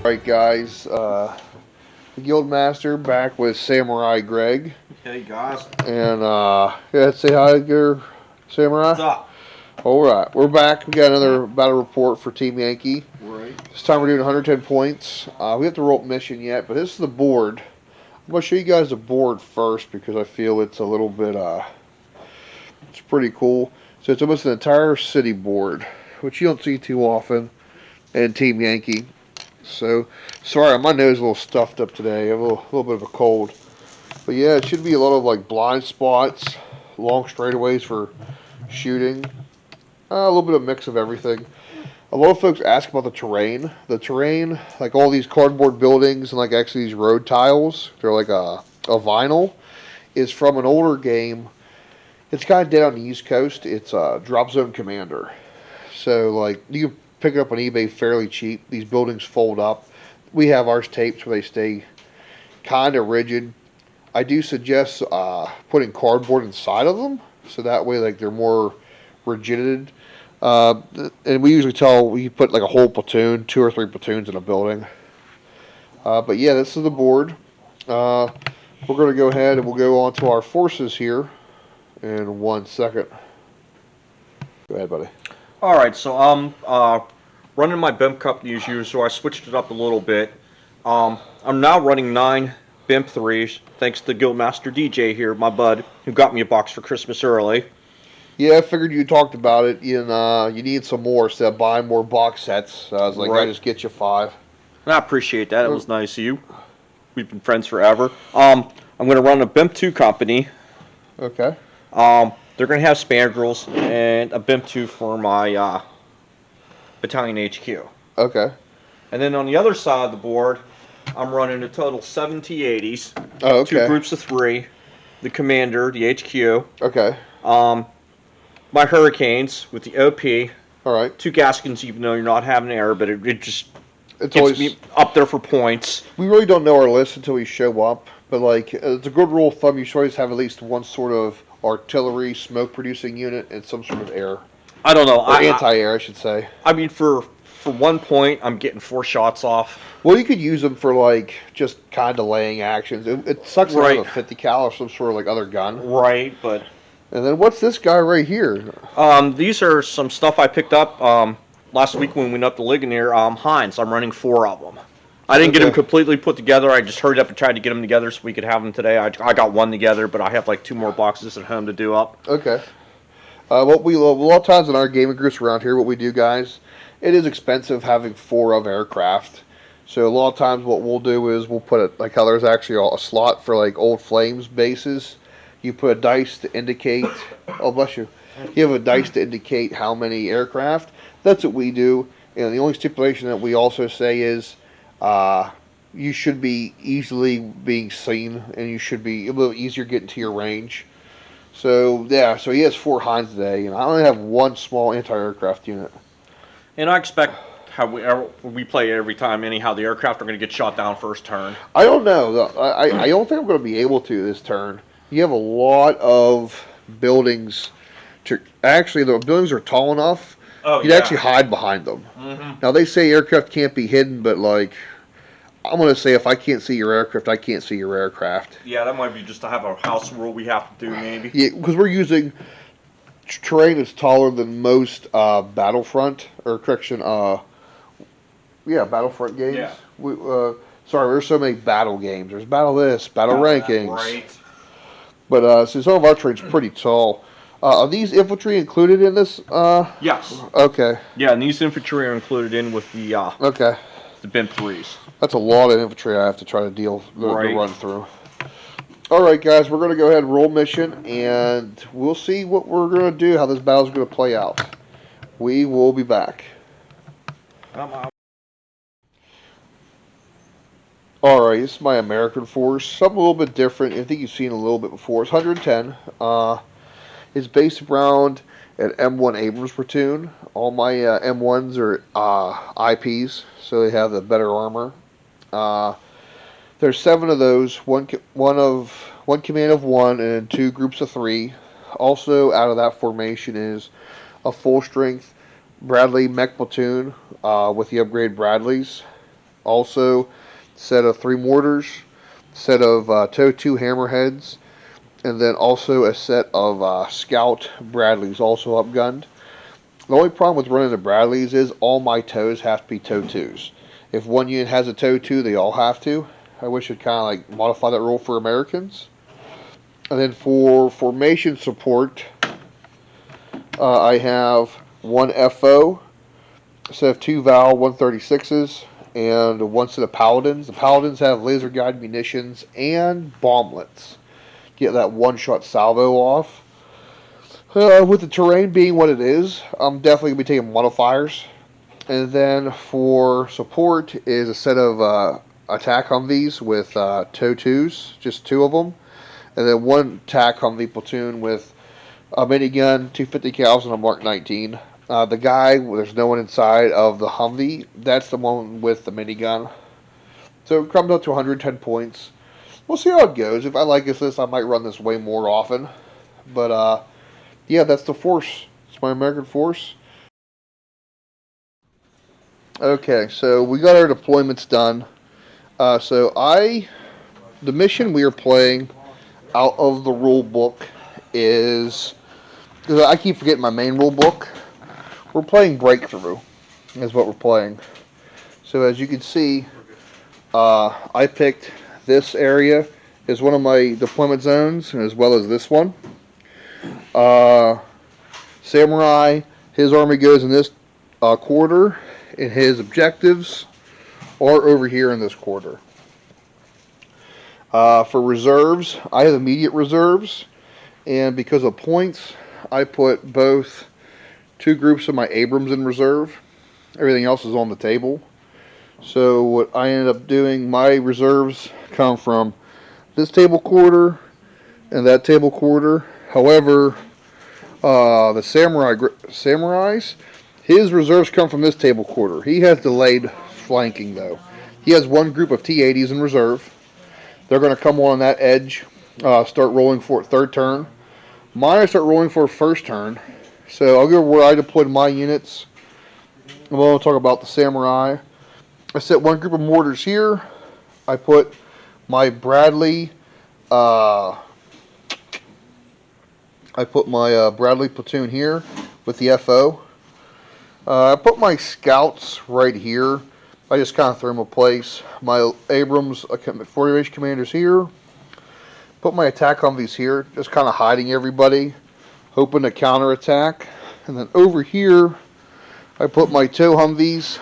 Alright guys, the Guildmaster back with Samurai Greg. Hey guys. And yeah, say hi there, Samurai. What's up? Alright, we're back. We got another battle report for Team Yankee. Right. This time we're doing 110 points. We have to roll up mission yet, but this is the board. I'm going to show you guys the board first because I feel it's a little bit, it's pretty cool. So it's almost an entire city board, which you don't see too often in Team Yankee. So, sorry, my nose is a little stuffed up today. I have a little bit of a cold. But yeah, it should be a lot of like blind spots, long straightaways for shooting. A little bit of mix of everything. A lot of folks ask about the terrain. The terrain, like all these cardboard buildings and like actually these road tiles, they're like a vinyl, is from an older game. It's kind of dead on the East Coast. It's Drop Zone Commander. So like you can pick it up on eBay fairly cheap. These buildings fold up. We have ours taped where they stay kind of rigid. I do suggest putting cardboard inside of them, so that way like they're more rigid. And we usually we put like a whole platoon, 2 or 3 platoons in a building. But yeah, this is the board. We're going to go ahead and we'll go on to our forces here in 1 second. Go ahead, buddy. Alright, so I'm running my BIMP company as usual, so I switched it up a little bit. I'm now running 9 BIMP 3s, thanks to Guildmaster DJ here, my bud, who got me a box for Christmas early. Yeah, I figured you talked about it, and you need some more, so buying more box sets. So I was like, Right. I just get you 5. I appreciate that, it was nice of you. We've been friends forever. I'm going to run a BIMP 2 company. Okay. They're going to have spandrels and a BIMP 2 for my battalion HQ. Okay. And then on the other side of the board, I'm running a total 7 T-80s. Oh, okay. 2 groups of 3. The commander, the HQ. Okay. My Hurricanes with the OP. All right. 2 Gaskins, even though you're not having air, but it just it's gets always me up there for points. We really don't know our list until we show up, but like it's a good rule of thumb. You should always have at least one sort of artillery, smoke-producing unit, and some sort of air. I don't know. Or anti-air, I should say. I mean, for 1 point, I'm getting 4 shots off. Well, you could use them for like just kind of laying actions. It sucks to have a 50 cal or some sort of like other gun. Right, but. And then what's this guy right here? These are some stuff I picked up last week when we went up to Ligonier. Heinz. I'm running 4 of them. I didn't get them completely put together. I just hurried up and tried to get them together so we could have them today. I got 1 together, but I have like 2 more boxes at home to do up. Okay. A lot of times in our gaming groups around here, what we do, guys, it is expensive having 4 of aircraft. So a lot of times what we'll do is we'll put it like how there's actually a slot for like old Flames bases. You put a dice to indicate. Oh, bless you. You have a dice to indicate how many aircraft. That's what we do. And the only stipulation that we also say is you should be easily being seen, and you should be a little easier getting to your range. So yeah, so he has 4 Heinz today, and I only have 1 small anti-aircraft unit. And I expect how we play every time. Anyhow, the aircraft are going to get shot down first turn. I don't know. I don't think I'm going to be able to this turn. You have a lot of buildings. Actually, the buildings are tall enough. You'd actually hide behind them. Mm-hmm. Now, they say aircraft can't be hidden, but like, I'm going to say if I can't see your aircraft, I can't see your aircraft. Yeah, that might be just to have a house rule we have to do, maybe. Yeah, because we're using terrain that's taller than most Battlefront, or correction, Battlefront games. Yeah. Sorry, there's so many battle games. There's Battle this, Battle Rankings. Right. But so some of our terrain's pretty tall. Are these infantry included in this? Yes. Okay. Yeah, and these infantry are included in with the okay. The BIMP 3s. That's a lot of infantry I have to try to Right. run through. All right, guys, we're going to go ahead and roll mission, and we'll see what we're going to do, how this battle's going to play out. We will be back. Alright, this is my American force. Something a little bit different. I think you've seen a little bit before. It's 110. It's based around an M1 Abrams platoon. All my M1s are IPs, so they have the better armor. There's 7 of those. One command of 1 and 2 groups of 3. Also, out of that formation is a full-strength Bradley mech platoon with the upgrade Bradleys. Also, set of 3 mortars, set of TOW 2 hammerheads, and then also a set of Scout Bradleys, also upgunned. The only problem with running the Bradleys is all my TOWs have to be TOW 2s. If one unit has a TOW 2, they all have to. I wish I'd kind of like modify that rule for Americans. And then for formation support, I have one FO, a set of 2 Val 136s, and one set of Paladins. The Paladins have laser guided munitions and bomblets. Get that one-shot salvo off. With the terrain being what it is, I'm definitely going to be taking modifiers. And then for support is a set of attack Humvees with TOW 2s, just 2 of them. And then one attack Humvee platoon with a minigun, 250 cals, and a Mark 19. The guy, there's no one inside of the Humvee, that's the one with the minigun. So it comes up to 110 points. We'll see how it goes. If I like this list, I might run this way more often. But, yeah, that's the force. It's my American force. Okay, so we got our deployments done. The mission we are playing out of the rule book is, because I keep forgetting my main rule book, we're playing Breakthrough, is what we're playing. So as you can see, I picked this area as one of my deployment zones, as well as this one. Samurai, his army goes in this quarter, and his objectives are over here in this quarter. For reserves, I have immediate reserves, and because of points, I put both 2 groups of my Abrams in reserve. Everything else is on the table. So what I ended up doing, my reserves come from this table quarter and that table quarter. However, the Samurais, his reserves come from this table quarter. He has delayed flanking, though. He has one group of T-80s in reserve. They're going to come on that edge, start rolling for it 3rd turn. Mine I start rolling for 1st turn. So I'll go where I deployed my units. I'm going to talk about the Samurai. I set one group of mortars here. I put my Bradley Bradley platoon here with the FO. I put my scouts right here. I just kind of threw them in place. My Abrams 40-inch commanders here. Put my attack Humvees here, just kind of hiding everybody, hoping to counterattack. And then over here, I put my TOW Humvees,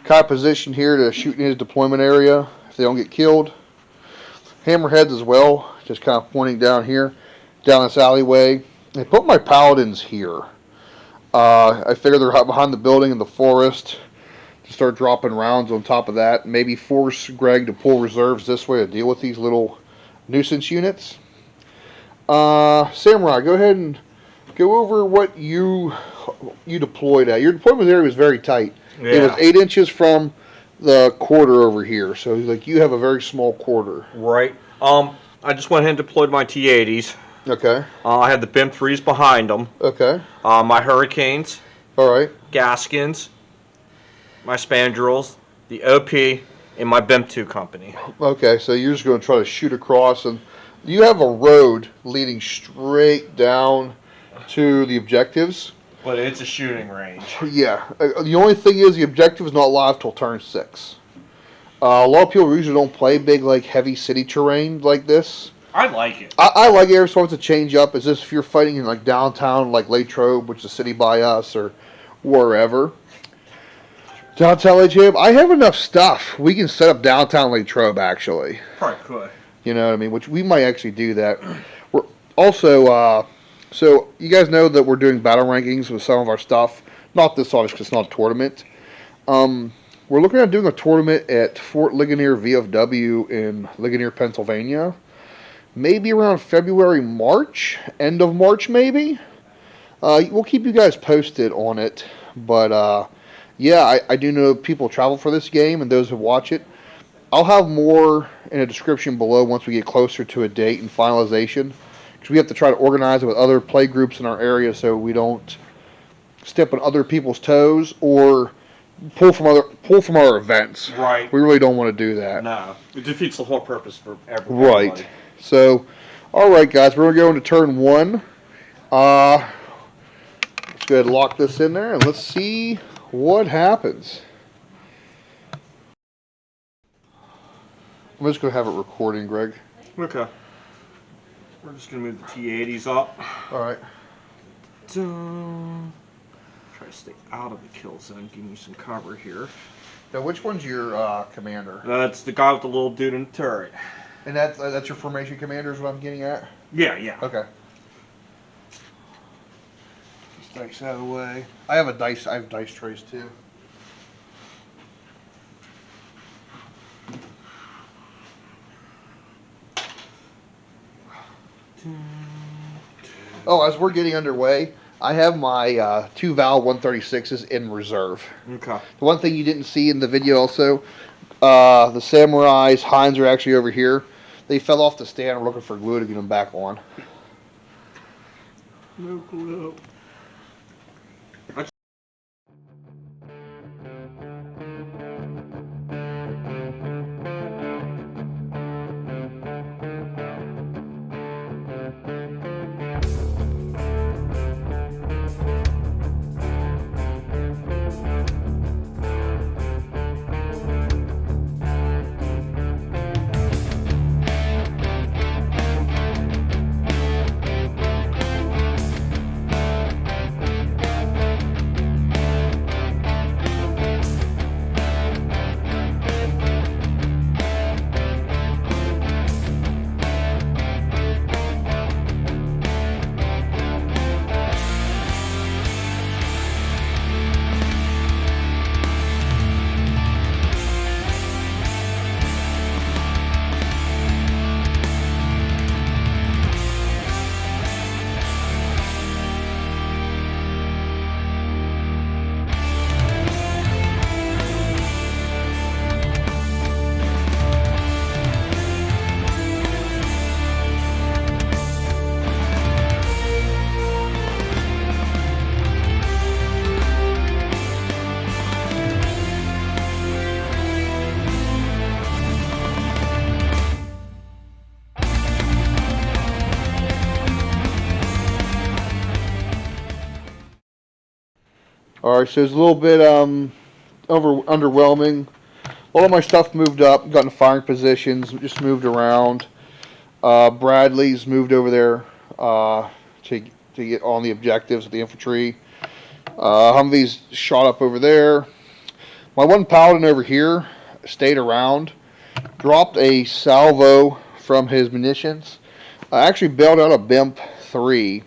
kind of positioned here to shoot in his deployment area if they don't get killed. Hammerheads as well, just kind of pointing down here, down this alleyway. I put my Paladins here. I figure they're behind the building in the forest to start dropping rounds on top of that. Maybe force Greg to pull reserves this way to deal with these little nuisance units. Samurai, go ahead and go over what you deployed at. Your deployment area was very tight. Yeah. It was 8 inches from the quarter over here, so like you have a very small quarter. Right. I just went ahead and deployed my T-80s. Okay. I had the BIM 3s behind them. Okay. My Hurricanes. All right. Gaskins. My Spandrels. The OP. And my BIM 2 company. Okay, so you're just going to try to shoot across, and you have a road leading straight down to the objectives. But it's a shooting range. Yeah. The only thing is the objective is not live till turn 6. A lot of people usually don't play big, like, heavy city terrain like this. I like it. I like it every so often to change up. Is this if you're fighting in, like, downtown, like Latrobe, which is a city by us, or wherever. Downtown Latrobe, I have enough stuff. We can set up downtown Latrobe, actually. Probably could. You know what I mean? Which we might actually do that. We're also, so you guys know that we're doing battle rankings with some of our stuff. Not this, obviously, because it's not a tournament. We're looking at doing a tournament at Fort Ligonier VFW in Ligonier, Pennsylvania. Maybe around February, March. End of March, maybe. We'll keep you guys posted on it. But, yeah, I do know people travel for this game and those who watch it. I'll have more in a description below once we get closer to a date and finalization. Because we have to try to organize it with other play groups in our area so we don't step on other people's toes or pull from our events. Right. We really don't want to do that. No, it defeats the whole purpose for everybody. Right. So, all right, guys, we're going to go into turn 1. Let's go ahead and lock this in there, and let's see what happens. I'm just going to have it recording, Greg. Okay. We're just going to move the T80s up. All right. Try to stay out of the kill zone, give me some cover here. Now, which one's your commander? That's the guy with the little dude in the turret. And that's your formation commander is what I'm getting at? Yeah, yeah. Okay. Just dice out of the way. I have dice trays too. Oh, as we're getting underway, I have my 2 Val 136s in reserve. Okay. The one thing you didn't see in the video also, the Samurai's Hinds are actually over here. They fell off the stand. We're looking for glue to get them back on. No glue. All right, so it's a little bit underwhelming. A lot of my stuff moved up, got in firing positions, just moved around. Bradley's moved over there to get on the objectives of the infantry. Humvee's shot up over there. My one paladin over here stayed around, dropped a salvo from his munitions. I actually bailed out a BIMP 3,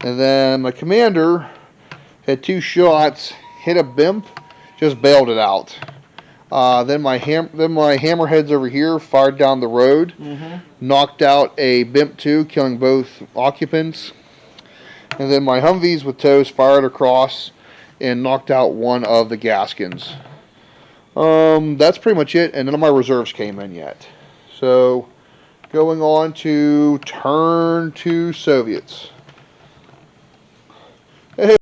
and then my commander had 2 shots, hit a BIMP, just bailed it out. Then my hammerheads over here fired down the road, knocked out a BIMP 2, killing both occupants. And then my Humvees with tows fired across and knocked out one of the Gaskins. That's pretty much it, and none of my reserves came in yet. So, going on to turn 2 Soviets. Hey.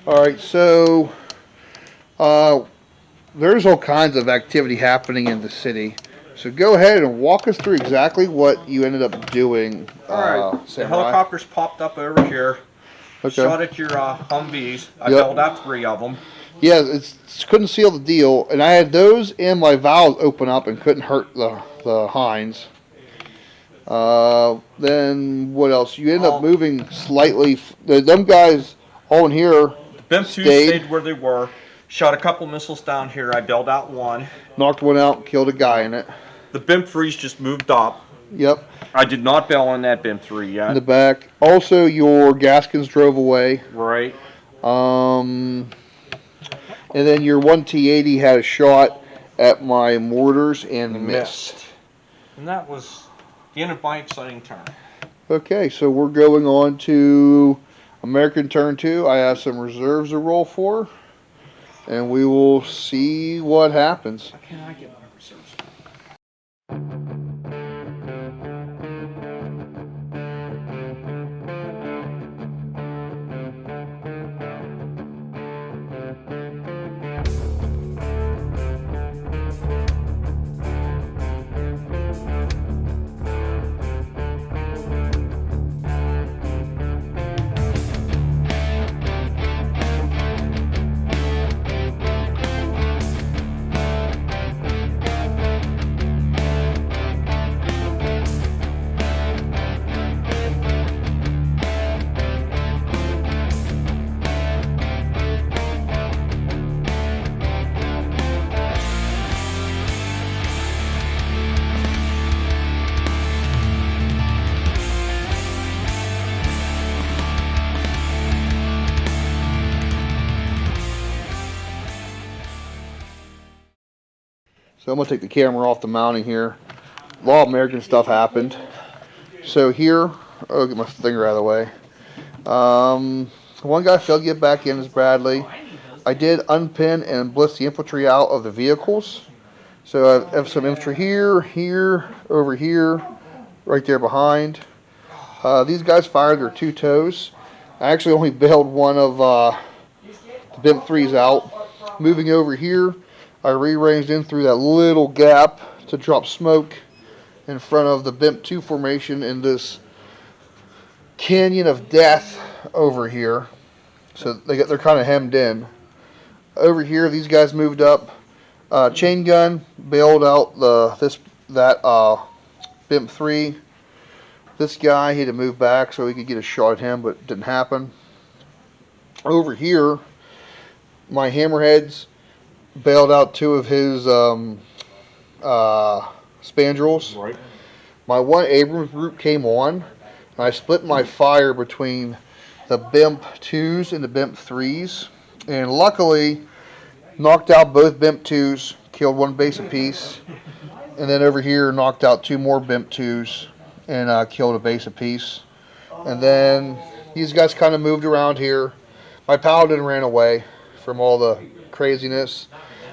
Alright, so Uh, there's all kinds of activity happening in the city. So go ahead and walk us through exactly what you ended up doing, Alright, the Samurai. helicopters popped up over here. Okay. Shot at your Humvees. I Yep. bailed out 3 of them. Yeah, couldn't seal the deal, and I had those and my valves open up and couldn't hurt the hinds. Then what else? You end up moving slightly. Them guys all in here. The BIM 2 stayed where they were. Shot a couple missiles down here. I bailed out 1. Knocked one out, killed a guy in it. The BIM 3's just moved up. Yep. I did not bail on that BIM 3 yet. In the back. Also, your Gaskins drove away. Right. And then your 1T80 had a shot at my mortars and missed. And that was the end of my exciting turn. Okay, so we're going on to American turn 2. I have some reserves to roll for, and we will see what happens. Why can't I get my reserves? So I'm going to take the camera off the mounting here. A lot of American stuff happened. So here, I'll get my finger out of the way. One guy failed to get back in as Bradley. I did unpin and blitz the infantry out of the vehicles. So I have some infantry here, here, over here, right there behind. These guys fired their 2 toes. I actually only bailed one of the BIMP 3s out. Moving over here, I rearranged in through that little gap to drop smoke in front of the BIMP 2 formation in this canyon of death over here. So they're kind of hemmed in. Over here, these guys moved up. Chain gun bailed out that BIMP 3. This guy, he had to move back so he could get a shot at him, but it didn't happen. Over here, my hammerheads bailed out 2 of his spandrels. Right. My 1 Abrams group came on, and I split my fire between the BIMP 2s and the BIMP 3s, and luckily knocked out both BIMP 2s, killed 1 base apiece, and then over here knocked out 2 more BIMP 2s and killed a base apiece. And then these guys kind of moved around here. My paladin ran away from all the craziness.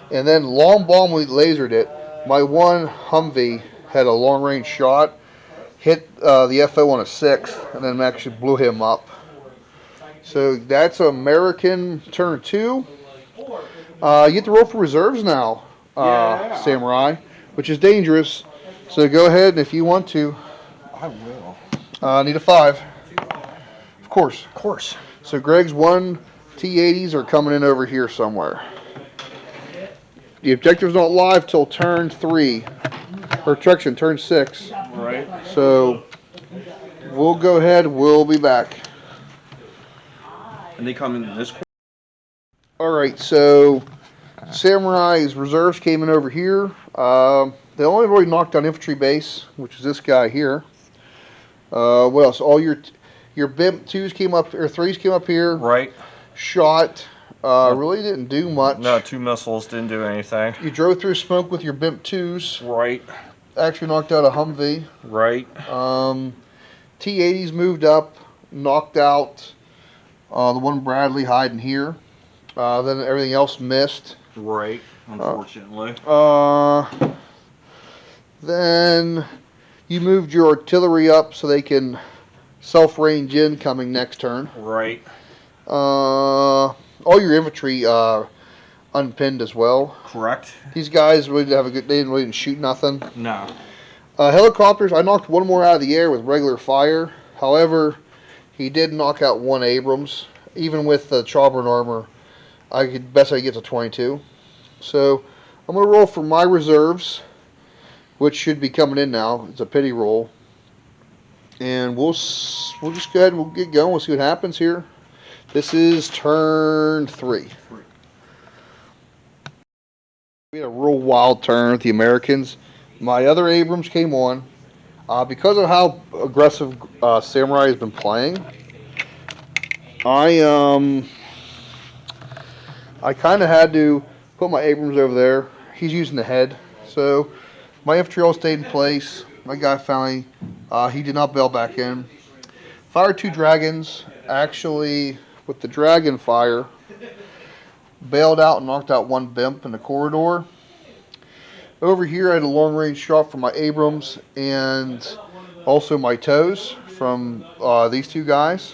And then long bomb, we lasered it. My 1 Humvee had a long range shot, hit the FO on a 6th, and then actually blew him up. So that's American turn 2. You get to roll for reserves now, Samurai, which is dangerous. So go ahead, and if you want to. I will. Need a 5. Of course. Of course. So Greg's 1 T80s are coming in over here somewhere. The objective's not live till turn 3, or correction, turn 6. Right. So we'll go ahead. We'll be back. And they come in this. All right. So Samurai's reserves came in over here. They only really knocked down infantry base, which is this guy here. What else? All your BIMP 2s came up, or 3s came up here. Right. Shot. Really didn't do much. No, 2 missiles didn't do anything. You drove through smoke with your BIMP 2s. Right. Actually knocked out a Humvee. Right. T80s moved up, knocked out the 1 Bradley hiding here. Then everything else missed. Right. Unfortunately. Then you moved your artillery up so they can self-range in coming next turn. Right. All your infantry unpinned as well. Correct. These guys really didn't have a good. They didn't really shoot nothing. No. Helicopters. I knocked one more out of the air with regular fire. However, he did knock out one Abrams. Even with the chopper and armor, I could best I get to 22. So I'm gonna roll for my reserves, which should be coming in now. It's a pity roll, and we'll just go ahead and we'll get going. We'll see what happens here. This is turn 3. We had a real wild turn with the Americans. My other Abrams came on. Because of how aggressive Samurai has been playing, I kind of had to put my Abrams over there. He's using the head, so my infantry all stayed in place. My guy finally, he did not bail back in. Fired 2 dragons. Actually, with the dragon fire, bailed out and knocked out 1 BIMP in the corridor. Over here, I had a long-range shot from my Abrams and also my toes from these 2 guys.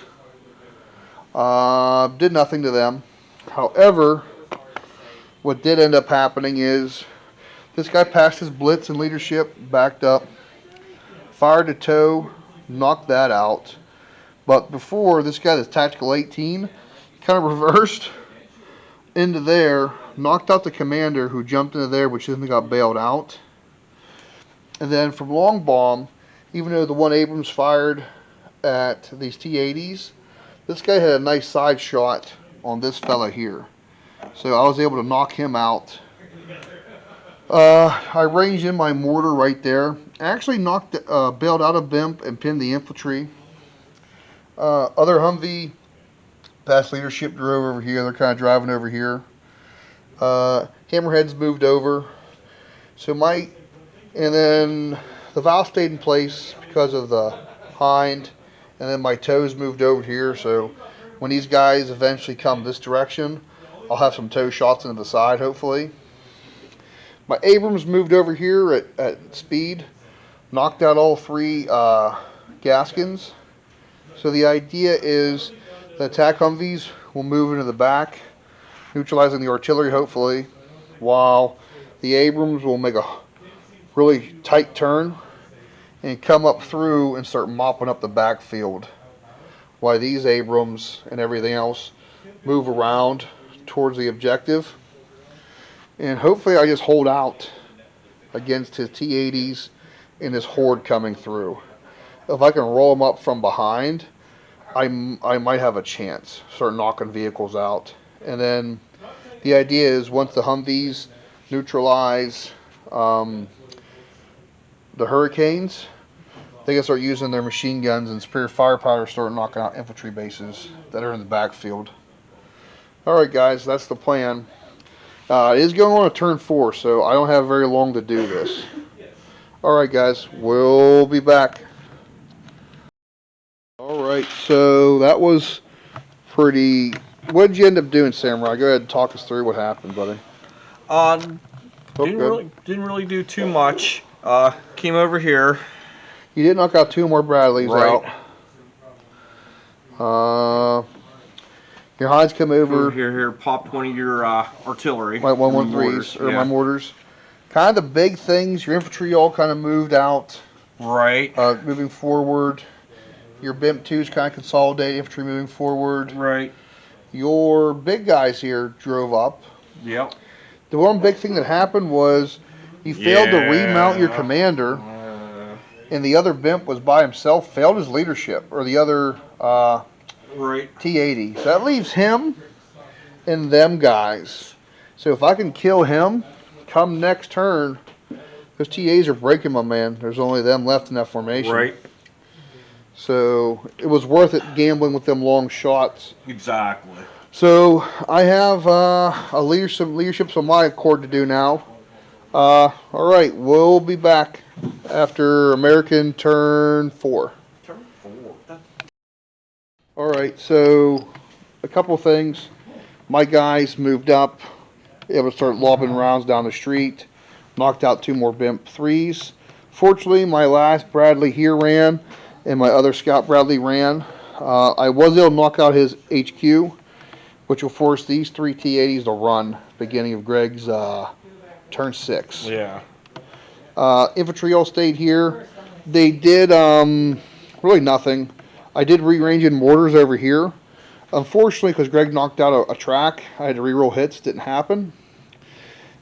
Did nothing to them. However, what did end up happening is this guy passed his blitz and leadership, backed up, fired a toe, knocked that out. But before, this guy, this tactical 18, kind of reversed into there, knocked out the commander who jumped into there, which then got bailed out. And then from long bomb, even though the 1 Abrams fired at these T-80s, this guy had a nice side shot on this fella here. So I was able to knock him out. I ranged in my mortar right there. I actually bailed out a BIMP and pinned the infantry. Other Humvee past leadership drove over here. They're kind of driving over here. Hammerheads moved over. And then the valve stayed in place because of the hind. And then my toes moved over here. So when these guys eventually come this direction, I'll have some toe shots into the side, hopefully. My Abrams moved over here at speed. Knocked out all 3 Gaskins. So the idea is the attack Humvees will move into the back, neutralizing the artillery hopefully, while the Abrams will make a really tight turn and come up through and start mopping up the backfield, while these Abrams and everything else move around towards the objective. And hopefully I just hold out against his T-80s and his horde coming through. If I can roll them up from behind, I might have a chance. Start knocking vehicles out. And then the idea is once the Humvees neutralize the Hurricanes, they can start using their machine guns and superior firepower to start knocking out infantry bases that are in the backfield. Alright guys, that's the plan. It is going on a turn 4, so I don't have very long to do this. Alright guys, we'll be back. Alright, so that was pretty... What did you end up doing, Samurai? Go ahead and talk us through what happened, buddy. Didn't really do too much. Came over here. You did knock out 2 more Bradleys out. Your Hinds come over. Here, popped one of your artillery. My 113s, or my mortars. Kind of the big things, your infantry all kind of moved out. Right. Moving forward. Your BIMP 2s kind of consolidated, infantry moving forward. Right. Your big guys here drove up. Yep. The one big thing that happened was you failed to remount your commander, and the other BIMP was by himself, failed his leadership, or the other T-80. So that leaves him and them guys. So if I can kill him, come next turn, those T-80s are breaking, my man. There's only them left in that formation. Right. So it was worth it gambling with them long shots. Exactly. So I have some leadership on my accord to do now. All right, we'll be back after American turn 4. Turn 4. All right, so a couple things. My guys moved up, able to start lobbing rounds down the street. Knocked out 2 more BIMP 3s. Fortunately, my last Bradley here ran, and my other Scout Bradley ran. I was able to knock out his HQ, which will force these 3 T-80s to run, beginning of Greg's turn 6. Yeah. Infantry all stayed here. They did really nothing. I did rearrange in mortars over here. Unfortunately, because Greg knocked out a track, I had to reroll hits. Didn't happen.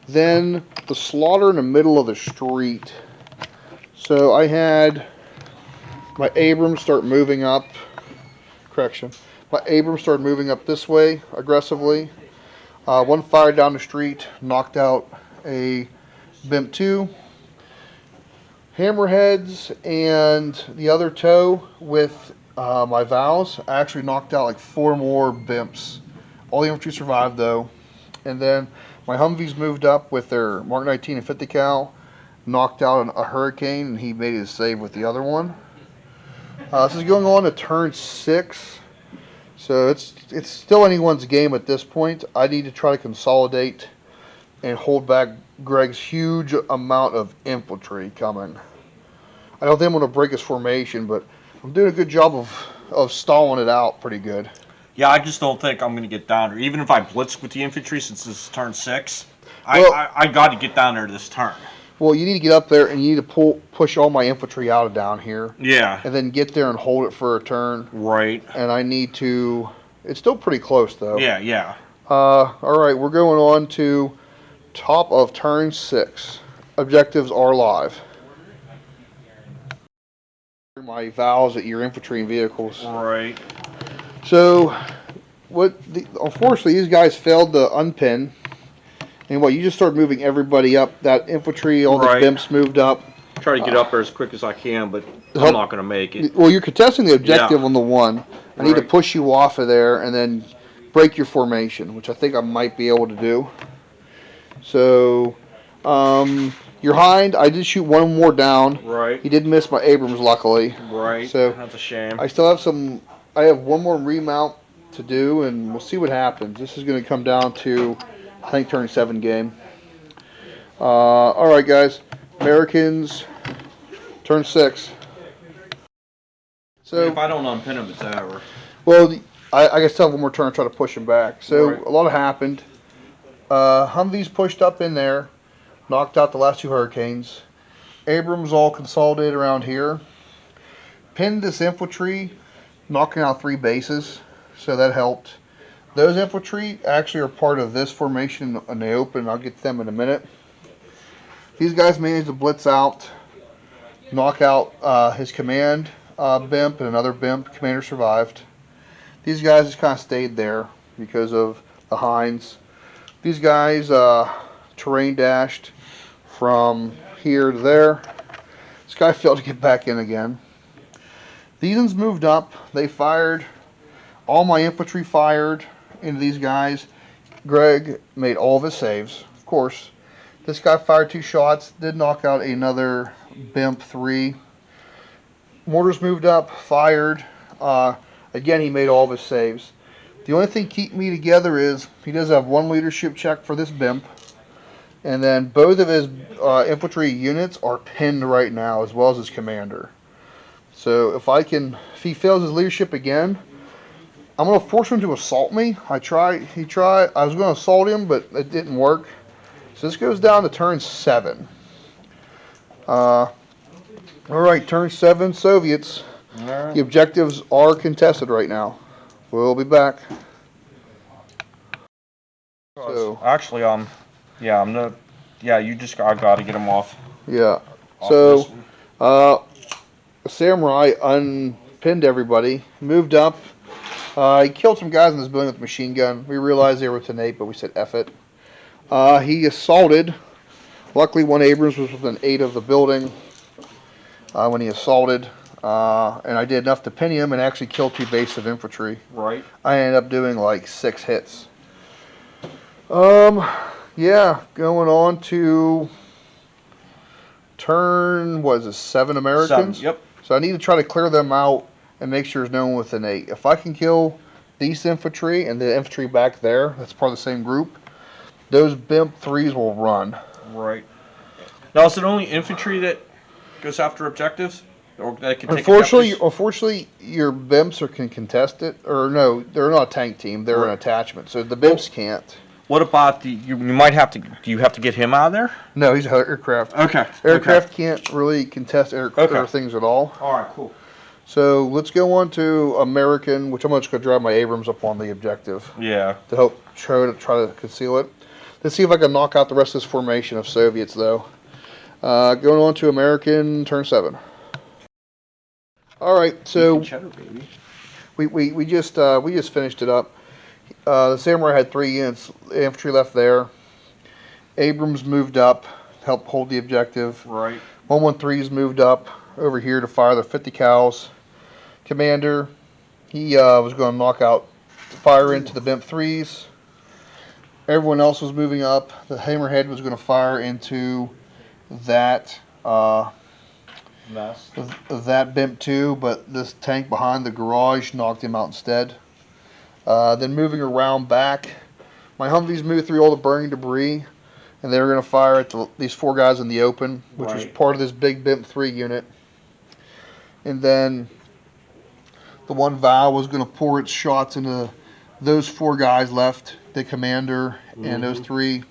Then the slaughter in the middle of the street. So I had my Abrams start moving up. Correction. My Abrams started moving up this way aggressively. One fire down the street knocked out a BIMP 2. Hammerheads and the other tow with my Vows. I actually knocked out like 4 more BIMPs. All the infantry survived though. And then my Humvees moved up with their Mark 19 and 50 cal. Knocked out a Hurricane and he made his save with the other one. This is going on to turn 6. So it's still anyone's game at this point. I need to try to consolidate and hold back Greg's huge amount of infantry coming. I don't think I'm going to break his formation, but I'm doing a good job of stalling it out pretty good. Yeah, I just don't think I'm going to get down there. Even if I blitz with the infantry since this is turn 6, I got to get down there this turn. Well, you need to get up there and you need to push all my infantry out of down here. Yeah. And then get there and hold it for a turn. Right. And I need to... It's still pretty close, though. Yeah, yeah. All right, we're going on to top of turn 6. Objectives are live. My vows at your infantry and vehicles. Right. So, unfortunately, these guys failed to unpin. And you just start moving everybody up. That infantry, all the BIMPs moved up. Try to get up there as quick as I can, but I'm not going to make it. Well, you're contesting the objective on the 1. I need to push you off of there and then break your formation, which I think I might be able to do. So, your Hind, I did shoot 1 more down. Right. He did miss my Abrams, luckily. Right. So that's a shame. I still have I have 1 more remount to do, and we'll see what happens. This is going to come down to, I think, turn 7 game. All right, guys. Americans, turn 6. So if I don't unpin him, it's over. Well, I guess still have 1 more turn, try to push him back. So a lot happened. Humvees pushed up in there, knocked out the last 2 Hurricanes. Abrams all consolidated around here. Pinned this infantry, knocking out 3 bases, so that helped. Those infantry actually are part of this formation in the open. I'll get to them in a minute. These guys managed to blitz out, knock out his command BIMP and another BIMP. Commander survived. These guys just kind of stayed there because of the Hinds. These guys terrain dashed from here to there. This guy failed to get back in again. These ones moved up. They fired. All my infantry fired into these guys. Greg made all of his saves, of course. This guy fired 2 shots. Did knock out another BIMP 3. Mortars moved up, fired. Again, he made all of his saves. The only thing keeping me together is he does have 1 leadership check for this BIMP. And then both of his infantry units are pinned right now, as well as his commander. So if he fails his leadership again, I'm going to force him to assault me. I was going to assault him, but it didn't work. So this goes down to turn 7. Alright, turn 7, Soviets. Right. The objectives are contested right now. We'll be back. So actually, I gotta get them off. Yeah. So, Samurai unpinned everybody, moved up. He killed some guys in this building with a machine gun. We realized they were with an 8, but we said F it. He assaulted. Luckily, 1 Abrams was within 8 of the building when he assaulted. And I did enough to pin him and actually kill 2 bases of infantry. Right. I ended up doing like 6 hits. Yeah, going on to turn, 7 Americans? 7, yep. So I need to try to clear them out and make sure there's no one with an 8. If I can kill these infantry and the infantry back there, that's part of the same group, those BIMP 3s will run. Right. Now, is it only infantry that goes after objectives? or that can take objectives? Unfortunately, your BIMPs can contest it, or no, they're not a tank team. They're an attachment, so the BIMPs can't. What about you might have to? Do you have to get him out of there? No, he's an aircraft. Okay. Aircraft can't really contest or things at all. All right. Cool. So let's go on to American, which I'm just going to drive my Abrams up on the objective. Yeah. To help try to conceal it. Let's see if I can knock out the rest of this formation of Soviets, though. Going on to American, turn 7. All right, so we just finished it up. The Samurai had 3 units infantry left there. Abrams moved up to help hold the objective. Right. 113's moved up over here to fire the 50 cals. Commander, he was going to knock out, fire into the BIMP 3s. Everyone else was moving up. The Hammerhead was going to fire into that that BIMP 2, but this tank behind the garage knocked him out instead. Then moving around back, my Humvees moved through all the burning debris, and they were going to fire at these 4 guys in the open, which was part of this big BIMP 3 unit. And then the one Val was going to pour its shots into those 4 guys left, the commander and those 3.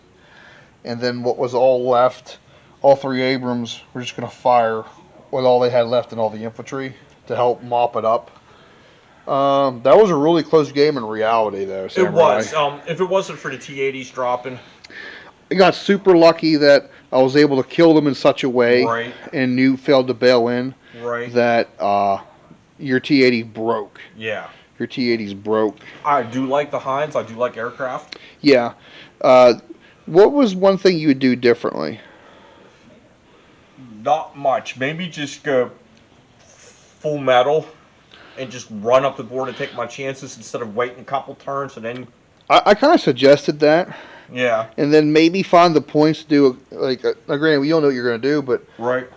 And then what was all left, all 3 Abrams were just going to fire with all they had left and all the infantry to help mop it up. That was a really close game in reality, though. Samurai. It was. If it wasn't for the T-80s dropping. I got super lucky that I was able to kill them in such a way, and you failed to bail in, that your T-80 broke. Yeah. Your T-80's broke. I do like the Heinz. I do like aircraft. Yeah. What was one thing you would do differently? Not much. Maybe just go full metal and just run up the board and take my chances instead of waiting a couple turns and then. I kind of suggested that. Yeah. And then maybe find the points to do, now granted, we don't know what you're going to do, but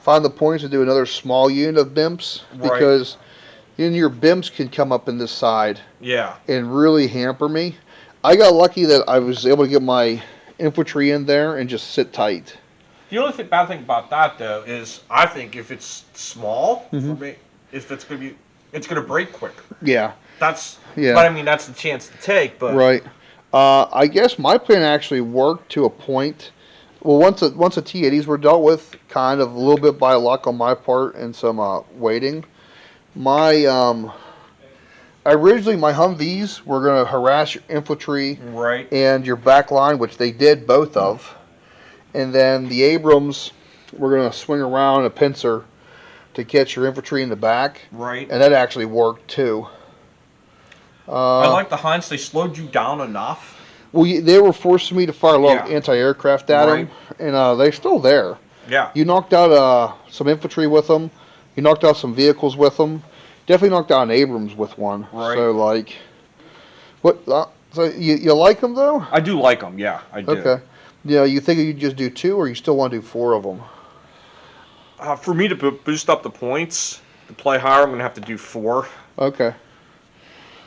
find the points to do another small unit of BIMPs, because then your BIMPs can come up in this side and really hamper me. I got lucky that I was able to get my infantry in there and just sit tight. The only bad thing about that, though, is I think if it's small, for me, if it's going to be, it's going to break quick. Yeah. But I mean, that's the chance to take. But I guess my plan actually worked to a point. Well, once the T-80s were dealt with, kind of a little bit by luck on my part and some waiting, originally my Humvees were going to harass your infantry and your back line, which they did both of. And then the Abrams were going to swing around a pincer to catch your infantry in the back. And that actually worked too. I like the Heinz. They slowed you down enough. Well, they were forcing me to fire a lot of anti-aircraft at them, and they're still there. Yeah. You knocked out some infantry with them. You knocked out some vehicles with them. Definitely knocked out an Abrams with one. So, so you like them, though? I do like them, yeah, I do. Okay. Yeah, you think you just do 2, or you still want to do 4 of them? For me to boost up the points, to play higher, I'm going to have to do 4. Okay.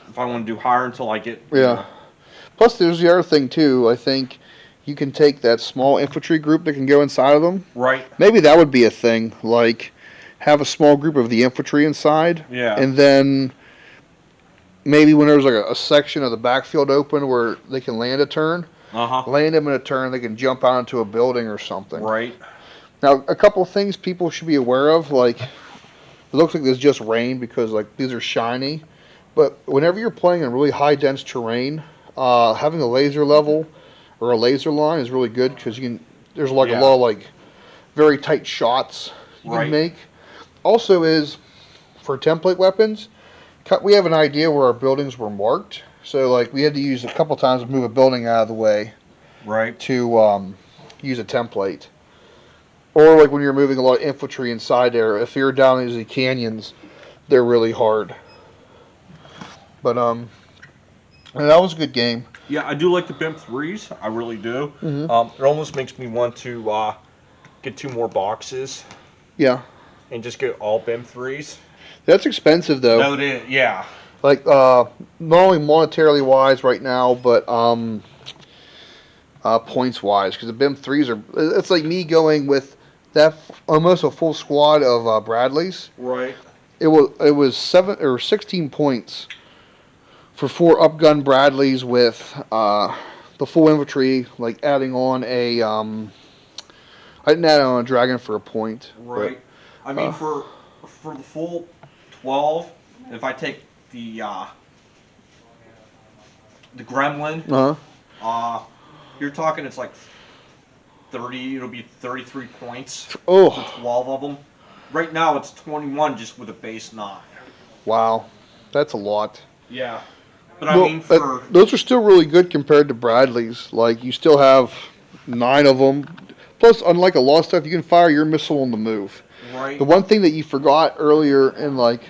If I want to do higher until I get... Plus, there's the other thing, too. I think you can take that small infantry group that can go inside of them. Maybe that would be a thing, like have a small group of the infantry inside. And then maybe when there's like a section of the backfield open where they can land a turn, land them in a turn, they can jump out into a building or something. Now, a couple of things people should be aware of, like, it looks like there's just rain because, like, these are shiny. But whenever you're playing in really high dense terrain, having a laser level or a laser line is really good, because there's like a lot of like very tight shots you can make. Also is, for template weapons, we have an idea where our buildings were marked. So like we had to use a couple times to move a building out of the way to use a template. Or like when you're moving a lot of infantry inside there, if you're down in these canyons, they're really hard. But and that was a good game. Yeah, I do like the BIMP 3s. I really do. It almost makes me want to get 2 more boxes. Yeah. And just get all BIMP 3s. That's expensive, though. No, it is. Yeah. Like, not only monetarily wise right now, but points wise, because the BIMP 3s are. It's like me going with that almost a full squad of Bradleys. Right. It was 7 or 16 points for 4 upgun Bradleys with the full infantry, like adding on a I didn't add on a dragon for a point. Right. I mean, for the full 12, if I take the Gremlin, you're talking it's like 30. It'll be 33 points Oh, for 12 of them. Right now, it's 21 just with a base 9. wow, that's a lot. Yeah. But I mean, for those are still really good compared to Bradley's. Like you still have 9 of them. Plus, unlike a lot of stuff, you can fire your missile on the move. right, The one thing that you forgot earlier, and like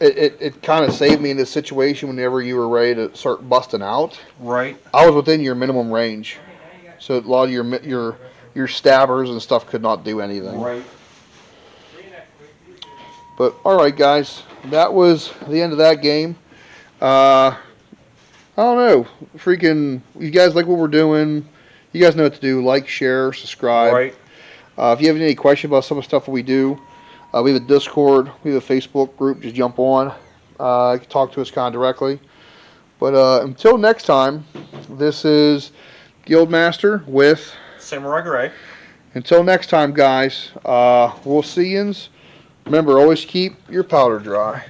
it kind of saved me in this situation whenever you were ready to start busting out. right, I was within your minimum range, so a lot of your stabbers and stuff could not do anything. right. But all right, guys, that was the end of that game. I don't know, freaking, you guys like what we're doing? You guys know what to do. Like, share, subscribe. Right. If you have any questions about some of the stuff that we do, we have a Discord, we have a Facebook group. Just jump on. You can talk to us kind of directly. But until next time, this is Guildmaster with Samurai Gray. Until next time, guys, we'll see yous. Remember, always keep your powder dry.